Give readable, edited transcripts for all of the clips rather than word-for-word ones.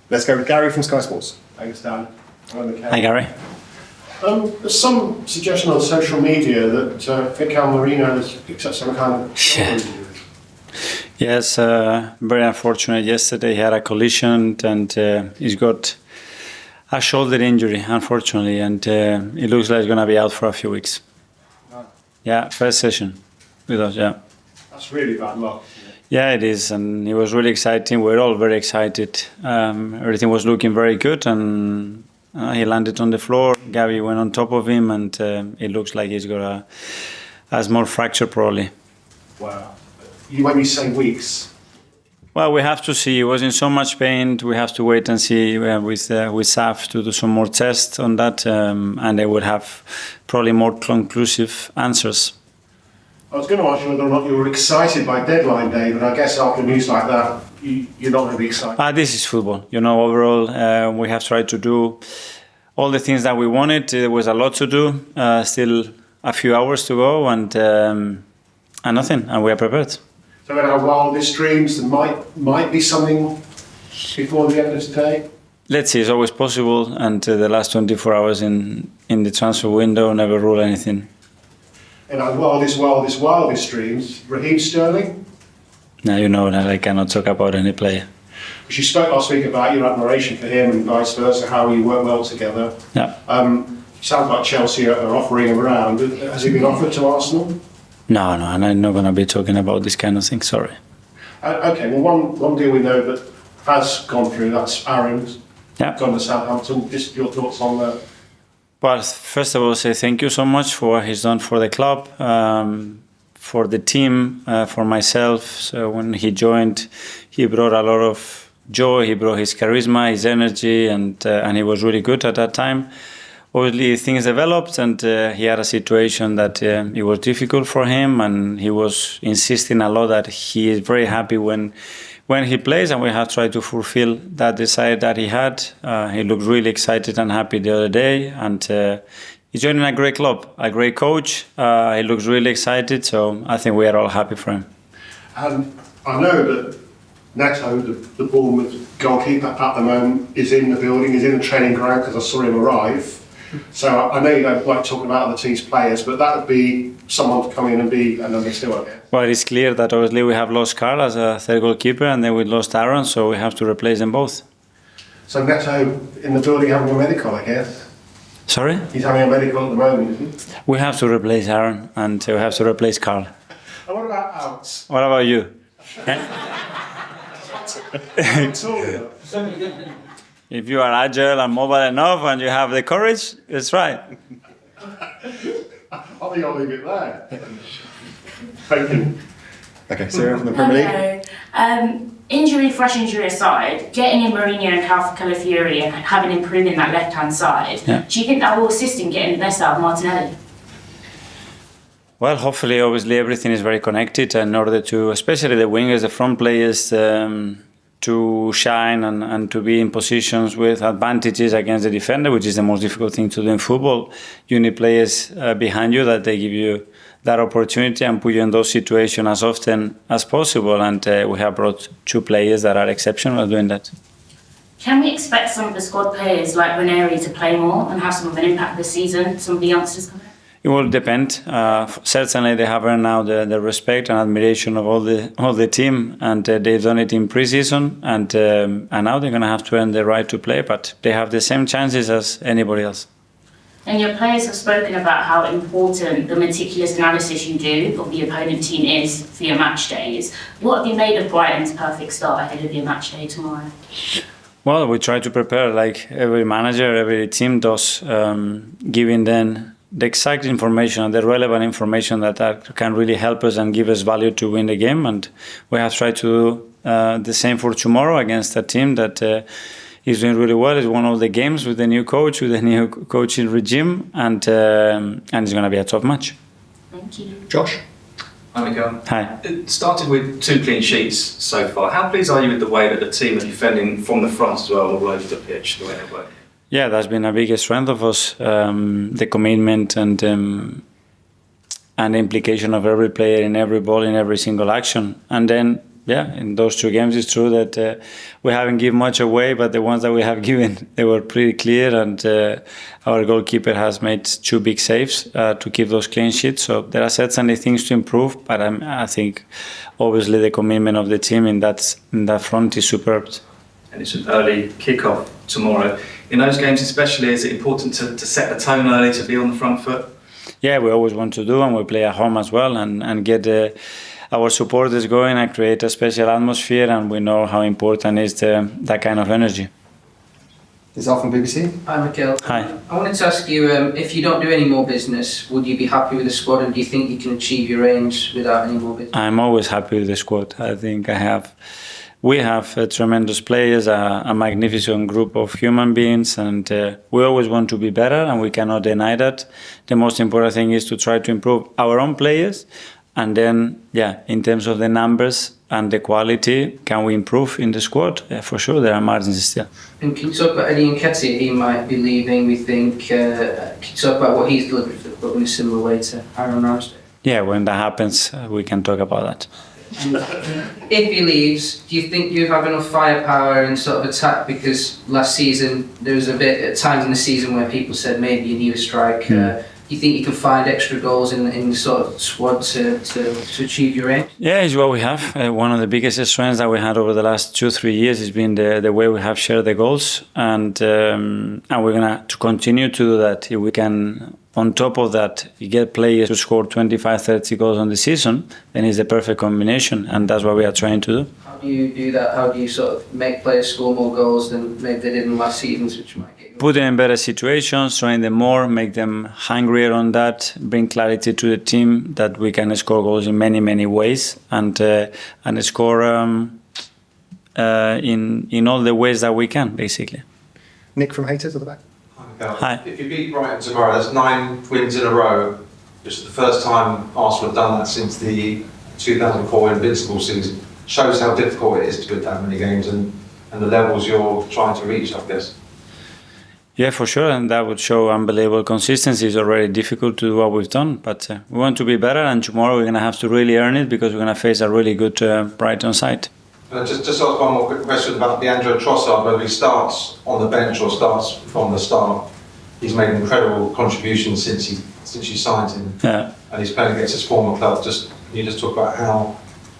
Let's go with Gary from Sky Sports. Thanks, Dan. Hi, Gary. There's some suggestion on social media that Merino has picked up some kind of injury. Yes, very unfortunate. Yesterday he had a collision and he's got a shoulder injury, unfortunately, and it looks like he's going to be out for a few weeks. No. Yeah, first session with us, yeah. That's really bad luck. Yeah, it is, and it was really exciting. We're all very excited. Everything was looking very good, and he landed on the floor. Gabi went on top of him, and it looks like he's got a small fracture, probably. Wow. When you say weeks? Well, we have to see. He was in so much pain. We have to wait and see with SAF to do some more tests on that, and they would have probably more conclusive answers. I was going to ask you whether or not you were excited by deadline day, but I guess after news like that, you're not going to be excited. This is football. Overall, we have tried to do all the things that we wanted. There was a lot to do. Still a few hours to go, and nothing, and we are prepared. So in our wildest dreams, there might be something before the end of today? Let's see, it's always possible, and the last 24 hours in the transfer window, never rule anything. In our wildest dreams, Raheem Sterling? Now you know that I cannot talk about any player. Because you spoke last week about your admiration for him and vice versa, how you work well together. Yeah. Sounds like Chelsea are offering him around. Has he been offered to Arsenal? No, and I'm not going to be talking about this kind of thing, sorry. Okay, well, one deal we know that has gone through, that's Aaron's gone to Southampton. Just your thoughts on that? Well, first of all, say thank you so much for what he's done for the club, for the team, for myself. So when he joined, he brought a lot of joy, he brought his charisma, his energy, and he was really good at that time. Obviously, things developed, and he had a situation that it was difficult for him, and he was insisting a lot that he is very happy when he plays, and we have tried to fulfill that desire that he had. He looked really excited and happy the other day, and he's joining a great club, a great coach. He looks really excited, so I think we are all happy for him. I know that Neto, the Bournemouth goalkeeper at the moment, is in the building, is in the training ground because I saw him arrive. So I know you don't like talking about other teams' players, but that would be someone to come in and be an understill. Well, it's clear that obviously we have lost Carl as a third goalkeeper, and then we lost Aaron, so we have to replace them both. So Neto in the building having a medical, I guess? Sorry? He's having a medical at the moment, isn't he? We have to replace Aaron, and we have to replace Carl. And what about outs? What about you? If you are agile and mobile enough and you have the courage, it's right. I think I'll leave it there. Thank you. Okay, Sarah from the Premier League. Fresh injury aside, getting in Marino and Calafiori and having improved in that left-hand side, do you think that will assist in getting the best out of Martinelli? Well, hopefully, obviously, everything is very connected in order to, especially the wingers, the front players, to shine and to be in positions with advantages against the defender, which is the most difficult thing to do in football. You need players behind you that they give you that opportunity and put you in those situations as often as possible. And we have brought two players that are exceptional at doing that. Can we expect some of the squad players like Nwaneri to play more and have some of an impact this season? Some of the youngsters coming? It will depend. Certainly, they have earned now the respect and admiration of all the team, and they've done it in pre-season, and now they're going to have to earn the right to play. But they have the same chances as anybody else. And your players have spoken about how important the meticulous analysis you do of the opponent team is for your match days. What have you made of Brighton's perfect start ahead of your match day tomorrow? Well, we try to prepare like every manager, every team does, giving them the exact information and the relevant information that can really help us and give us value to win the game. And we have tried to do the same for tomorrow against a team that is doing really well. It's one of the games with the new coach, with the new coaching regime, and it's going to be a tough match. Thank you. Josh? Hi, Mikel. Hi. It started with 2 clean sheets so far. How pleased are you with the way that the team are defending from the front as well, all over the pitch, the way they work? Yeah, that's been a big strength of us, the commitment and the implication of every player in every ball, in every single action. And then in those 2 games, it's true that we haven't given much away, but the ones that we have given, they were pretty clear, and our goalkeeper has made 2 big saves to keep those clean sheets. So there are certainly things to improve, but I think obviously the commitment of the team in that front is superb. And it's an early kick-off tomorrow. In those games especially, is it important to set the tone early, to be on the front foot? Yeah, we always want to do, and we play at home as well, and get our supporters going and create a special atmosphere, and we know how important is that kind of energy. Is that from BBC? Hi, Mikel. Hi. I wanted to ask you, if you don't do any more business, would you be happy with the squad, and do you think you can achieve your aims without any more business? I'm always happy with the squad. I think we have tremendous players, a magnificent group of human beings, and we always want to be better, and we cannot deny that. The most important thing is to try to improve our own players, and then, in terms of the numbers and the quality, can we improve in the squad? Yeah, for sure, there are margins still. And can you talk about Nketiah? He might be leaving, we think. Can you talk about what he's delivered for the club in a similar way to Aaron Ramsdale? Yeah, when that happens, we can talk about that. If he leaves, do you think you have enough firepower and sort of attack? Because last season there was a bit at times in the season where people said maybe you need a striker. Do you think you can find extra goals in the sort of squad to achieve your aim? Yeah, it's what we have. One of the biggest strengths that we had over the last 2-3 years has been the way we have shared the goals, and we're gonna to continue to do that. If we can, on top of that, you get players to score 25-30 goals on the season, then it's the perfect combination, and that's what we are trying to do. How do you do that? How do you sort of make players score more goals than maybe they did in last seasons, which might get you? Put them in better situations, train them more, make them hungrier on that, bring clarity to the team that we can score goals in many, many ways, and score in all the ways that we can, basically. Nick from Haters at the back. Hi. If you beat Brighton tomorrow, that's 9 wins in a row. It's the first time Arsenal have done that since the 2004 Invincible season. Shows how difficult it is to win that many games and the levels you're trying to reach, I guess. Yeah, for sure, and that would show unbelievable consistency. It's already difficult to do what we've done, but we want to be better, and tomorrow we're going to have to really earn it because we're going to face a really good Brighton side. Just ask one more quick question about Leandro Trossard, whether he starts on the bench or starts from the start. He's made an incredible contribution since you signed him, and he's playing against his former club. Can you just talk about how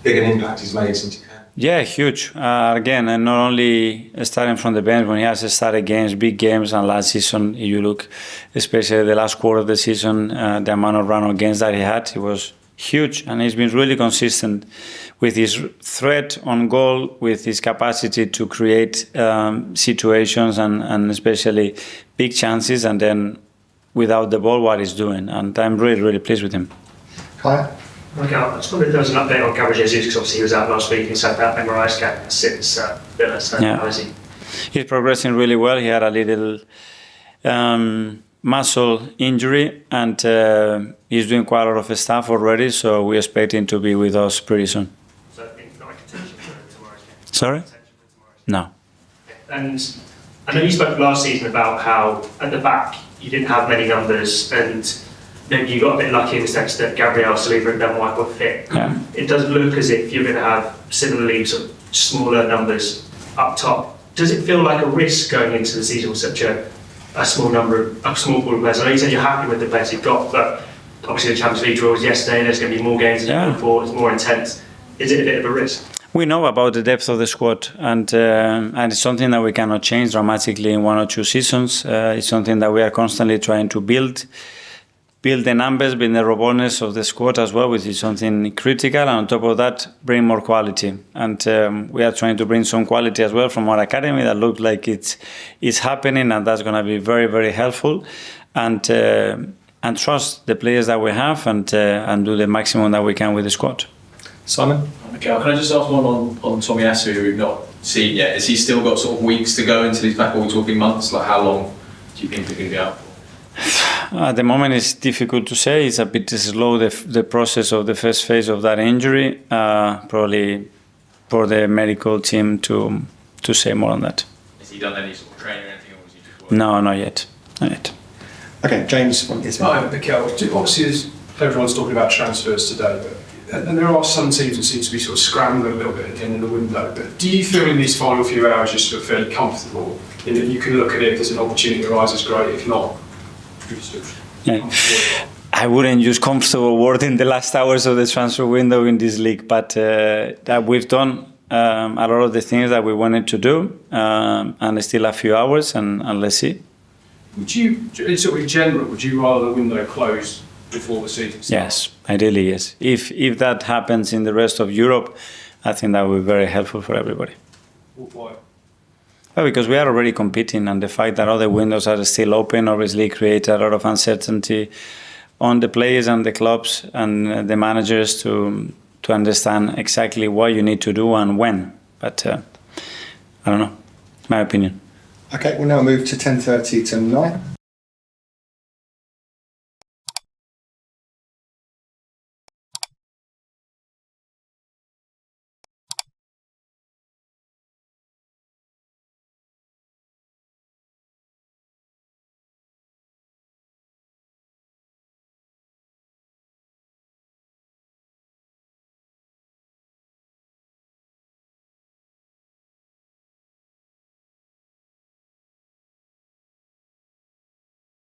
big an impact he's made since he came? Yeah, huge. Again, and not only starting from the bench, when he has started games, big games, and last season, if you look, especially the last quarter of the season, the amount of run-on games that he had, it was huge, and he's been really consistent with his threat on goal, with his capacity to create situations and especially big chances, and then without the ball, what he's doing. And I'm really, really pleased with him. Hi. Okay, I just wondered if there was an update on Gabriel Jesus, because obviously he was out last week and said that MRI scan since Villa, so how is he? He's progressing really well. He had a little muscle injury, and he's doing quite a lot of stuff already, so we expect him to be with us pretty soon. So it's not a contention for tomorrow's game? Sorry? No. And I know you spoke last season about how at the back you didn't have many numbers, and maybe you got a bit lucky in the sense that Gabriel, Saliba and Ben White were fit. Yeah. It does look as if you're going to have similarly sort of smaller numbers up top. Does it feel like a risk going into the season with such a small pool of players? I know you said you're happy with the players you've got, but obviously the Champions League draw was yesterday, there's going to be more games than before, it's more intense. Is it a bit of a risk? We know about the depth of the squad, and it's something that we cannot change dramatically in 1 or 2 seasons. It's something that we are constantly trying to build the numbers, build the robustness of the squad as well, which is something critical, and on top of that, bring more quality. And we are trying to bring some quality as well from our academy that looks like it's happening, and that's going to be very, very helpful. And trust the players that we have, and do the maximum that we can with the squad. Simon? Okay, can I just ask one on Tomiyasu, who we've not seen yet? Has he still got sort of weeks to go until he's back, or are we talking months? Like, how long do you think he's going to be out for? At the moment, it's difficult to say. It's a bit slow, the process of the first phase of that injury. Probably for the medical team to say more on that. Has he done any sort of training or anything, or was he just working? No, not yet. Not yet. Okay, James. Hi, Mikel. Obviously, everyone's talking about transfers today, but And there are some teams that seem to be sort of scrambling a little bit at the end of the window. But do you feel in these final few hours you're sort of fairly comfortable in that you can look at it if there's an opportunity arises, great. If not, you're sort of comfortable? I wouldn't use comfortable word in the last hours of the transfer window in this league, but that we've done a lot of the things that we wanted to do, and still a few hours, and let's see. Would you, sort of in general, would you rather the window closed before the season starts? Yes, ideally, yes. If that happens in the rest of Europe, I think that would be very helpful for everybody. Why? Well, because we are already competing, and the fact that other windows are still open obviously creates a lot of uncertainty on the players and the clubs and the managers to understand exactly what you need to do and when. But I don't know, my opinion. Okay, we'll now move to 10:30 to 9.